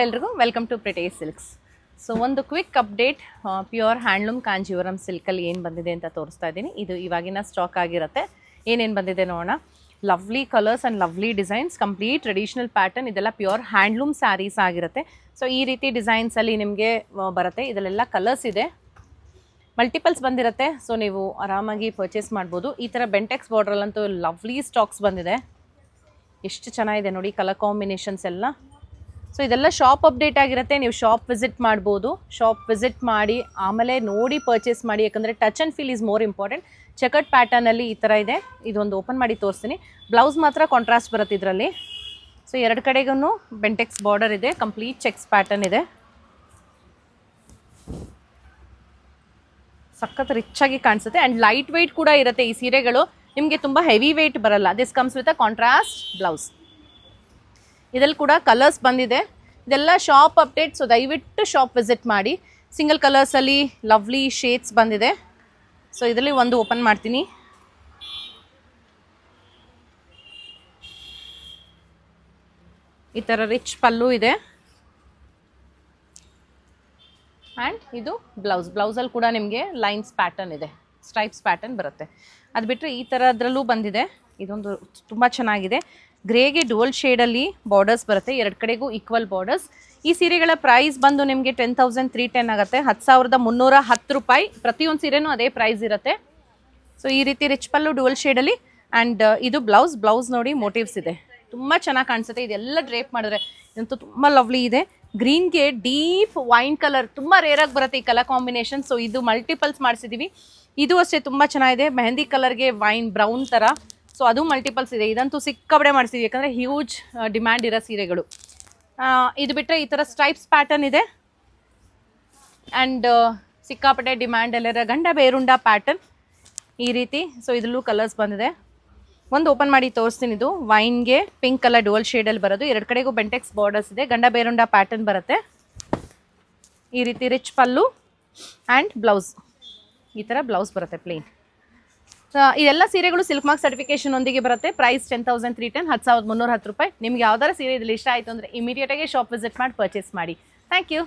ಎಲ್ರಿಗೂ welcome to Pretty Silks. So ಒಂದು quick update, pure handloom Kanjeevaram ಸಿಲ್ಕಲ್ಲಿ ಏನು ಬಂದಿದೆ ಅಂತ ತೋರಿಸ್ತಾ ಇದ್ದೀನಿ. ಇದು ಇವಾಗಿನ ಸ್ಟಾಕ್ ಆಗಿರುತ್ತೆ. ಏನೇನು ಬಂದಿದೆ ನೋಡೋಣ. Lovely colours and lovely designs, complete traditional pattern. ಇದೆಲ್ಲ ಪ್ಯೂರ್ ಹ್ಯಾಂಡ್ಲೂಮ್ ಸ್ಯಾರೀಸ್ ಆಗಿರುತ್ತೆ. ಸೊ ಈ ರೀತಿ ಡಿಸೈನ್ಸಲ್ಲಿ ನಿಮಗೆ ಬರುತ್ತೆ. ಇದರಲ್ಲೆಲ್ಲ ಕಲರ್ಸ್ ಇದೆ, ಮಲ್ಟಿಪಲ್ಸ್ ಬಂದಿರುತ್ತೆ. ಸೊ ನೀವು ಆರಾಮಾಗಿ ಪರ್ಚೇಸ್ ಮಾಡ್ಬೋದು. ಈ ಥರ ಬೆಂಟೆಕ್ಸ್ ಬಾರ್ಡ್ರಲ್ಲಂತೂ ಲವ್ಲಿ ಸ್ಟಾಕ್ಸ್ ಬಂದಿದೆ. ಎಷ್ಟು ಚೆನ್ನಾಗಿದೆ ನೋಡಿ ಕಲರ್ ಕಾಂಬಿನೇಷನ್ಸ್ ಎಲ್ಲ. ಸೊ ಇದೆಲ್ಲ ಶಾಪ್ ಅಪ್ಡೇಟ್ ಆಗಿರುತ್ತೆ. ನೀವು ಶಾಪ್ ವಿಸಿಟ್ ಮಾಡ್ಬೋದು. ಶಾಪ್ ವಿಸಿಟ್ ಮಾಡಿ ಆಮೇಲೆ ನೋಡಿ ಪರ್ಚೇಸ್ ಮಾಡಿ, ಯಾಕಂದರೆ touch and feel is more important. Chequered ಪ್ಯಾಟರ್ನಲ್ಲಿ ಈ ಥರ ಇದೆ. ಇದೊಂದು ಓಪನ್ ಮಾಡಿ ತೋರಿಸ್ತೀನಿ. ಬ್ಲೌಸ್ ಮಾತ್ರ ಕಾಂಟ್ರಾಸ್ಟ್ ಬರುತ್ತೆ ಇದರಲ್ಲಿ. ಸೊ ಎರಡು ಕಡೆಗೂ ಬೆಂಟೆಕ್ಸ್ ಬಾರ್ಡರ್ ಇದೆ, ಕಂಪ್ಲೀಟ್ ಚೆಕ್ಸ್ ಪ್ಯಾಟರ್ನ್ ಇದೆ. ಸಖತ್ ರಿಚ್ ಆಗಿ ಕಾಣಿಸುತ್ತೆ ಆ್ಯಂಡ್ ಲೈಟ್ ವೆಯ್ಟ್ ಕೂಡ ಇರುತ್ತೆ ಈ ಸೀರೆಗಳು. ನಿಮಗೆ ತುಂಬ ಹೆವಿ ವೆಯ್ಟ್ ಬರಲ್ಲ. This comes with a contrast blouse. ಇದರಲ್ಲಿ ಕೂಡ ಕಲರ್ಸ್ ಬಂದಿದೆ. ಇದೆಲ್ಲ ಶಾಪ್ ಅಪ್ಡೇಟ್. ಸೊ ದಯವಿಟ್ಟು ಶಾಪ್ ವಿಸಿಟ್ ಮಾಡಿ. ಸಿಂಗಲ್ ಕಲರ್ಸಲ್ಲಿ ಲವ್ಲಿ ಶೇಡ್ಸ್ ಬಂದಿದೆ. ಸೊ ಇದರಲ್ಲಿ ಒಂದು ಓಪನ್ ಮಾಡ್ತೀನಿ. ಈ ಥರ ರಿಚ್ ಪಲ್ಲು ಇದೆ ಆ್ಯಂಡ್ ಇದು ಬ್ಲೌಸಲ್ಲಿ ಕೂಡ ನಿಮಗೆ ಲೈನ್ಸ್ ಪ್ಯಾಟರ್ನ್ ಇದೆ, ಸ್ಟ್ರೈಪ್ಸ್ ಪ್ಯಾಟರ್ನ್ ಬರುತ್ತೆ. ಅದು ಬಿಟ್ಟರೆ ಈ ಥರದ್ರಲ್ಲೂ ಬಂದಿದೆ. ಇದೊಂದು ತುಂಬ ಚೆನ್ನಾಗಿದೆ. ಗ್ರೇಗೆ ಡುವಲ್ ಶೇಡಲ್ಲಿ ಬಾರ್ಡರ್ಸ್ ಬರುತ್ತೆ, ಎರಡು ಕಡೆಗೂ ಈಕ್ವಲ್ ಬಾರ್ಡರ್ಸ್. ಈ ಸೀರೆಗಳ ಪ್ರೈಸ್ ಬಂದು ನಿಮಗೆ 10,310 ಆಗುತ್ತೆ, 10,310 ರೂಪಾಯಿ. ಪ್ರತಿಯೊಂದು ಸೀರೆನೂ ಅದೇ ಪ್ರೈಸ್ ಇರುತ್ತೆ. ಸೊ ಈ ರೀತಿ ರಿಚ್ ಪಲ್ಲು ಡುವಲ್ ಶೇಡಲ್ಲಿ ಆ್ಯಂಡ್ ಇದು ಬ್ಲೌಸ್ ನೋಡಿ ಮೋಟಿವ್ಸ್ ಇದೆ, ತುಂಬ ಚೆನ್ನಾಗಿ ಕಾಣಿಸುತ್ತೆ. ಇದೆಲ್ಲ ಡ್ರೇಪ್ ಮಾಡಿದ್ರೆ ಇದಂತೂ ತುಂಬ ಲವ್ಲಿ ಇದೆ. ಗ್ರೀನ್ಗೆ ಡೀಪ್ ವೈನ್ ಕಲರ್ ತುಂಬ ರೇರಾಗಿ ಬರುತ್ತೆ ಈ ಕಲರ್ ಕಾಂಬಿನೇಷನ್. ಸೊ ಇದು ಮಲ್ಟಿಪಲ್ಸ್ ಮಾಡಿಸಿದ್ದೀವಿ. ಇದು ಅಷ್ಟೇ ತುಂಬ ಚೆನ್ನಾಗಿದೆ. ಮೆಹಂದಿ ಕಲರ್ಗೆ ವೈನ್ ಬ್ರೌನ್ ಥರ. ಸೊ ಅದು ಮಲ್ಟಿಪಲ್ಸ್ ಇದೆ. ಇದಂತೂ ಸಿಕ್ಕಾಪಟ್ಟೆ ಮಾಡಿಸಿದ್ವಿ, ಯಾಕಂದರೆ ಹ್ಯೂಜ್ ಡಿಮ್ಯಾಂಡ್ ಇರೋ ಸೀರೆಗಳು. ಇದು ಬಿಟ್ಟರೆ ಈ ಥರ ಸ್ಟ್ರೈಪ್ಸ್ ಪ್ಯಾಟರ್ನ್ ಇದೆ ಆ್ಯಂಡ್ ಸಿಕ್ಕಾಪಟ್ಟೆ ಡಿಮ್ಯಾಂಡಲ್ಲಿರೋ ಗಂಡ ಬೇರುಂಡ ಪ್ಯಾಟರ್ನ್ ಈ ರೀತಿ. ಸೊ ಇದರಲ್ಲೂ ಕಲರ್ಸ್ ಬಂದಿದೆ. ಒಂದು ಓಪನ್ ಮಾಡಿ ತೋರಿಸ್ತೀನಿ. ಇದು ವೈನ್ಗೆ ಪಿಂಕ್ ಕಲರ್ ಡುವಲ್ ಶೇಡಲ್ಲಿ ಬರೋದು. ಎರಡು ಕಡೆಗೂ ಬೆಂಟೆಕ್ಸ್ ಬಾರ್ಡರ್ಸ್ ಇದೆ, ಗಂಡ ಬೇರುಂಡ ಪ್ಯಾಟರ್ನ್ ಬರುತ್ತೆ. ಈ ರೀತಿ ರಿಚ್ ಪಲ್ಲು ಆ್ಯಂಡ್ ಬ್ಲೌಸ್, ಈ ಥರ ಬ್ಲೌಸ್ ಬರುತ್ತೆ ಪ್ಲೇನ್. ಇದೆಲ್ಲ ಸೀರೆಗಳು ಸಿಲ್ಕ್ ಮಾರ್ಕ್ ಸರ್ಟಿಫಿಕೇಶನ್ ಒಂದಿಗೆ ಬರುತ್ತೆ. ಪ್ರೈಸ್ 10,310, 10,310 ರೂಪಾಯಿ. ನಿಮ್ಗೆ ಯಾವ್ದಾರ ಸೀರೆ ಇದ್ರಲ್ಲಿ ಇಷ್ಟ ಆಯಿತು ಅಂದರೆ ಇಮಿಡಿಯೇಟಾಗಿ ಶಾಪ್ ವಿಸಿಟ್ ಮಾಡಿ ಪರ್ಚೇಸ್ ಮಾಡಿ. Thank you.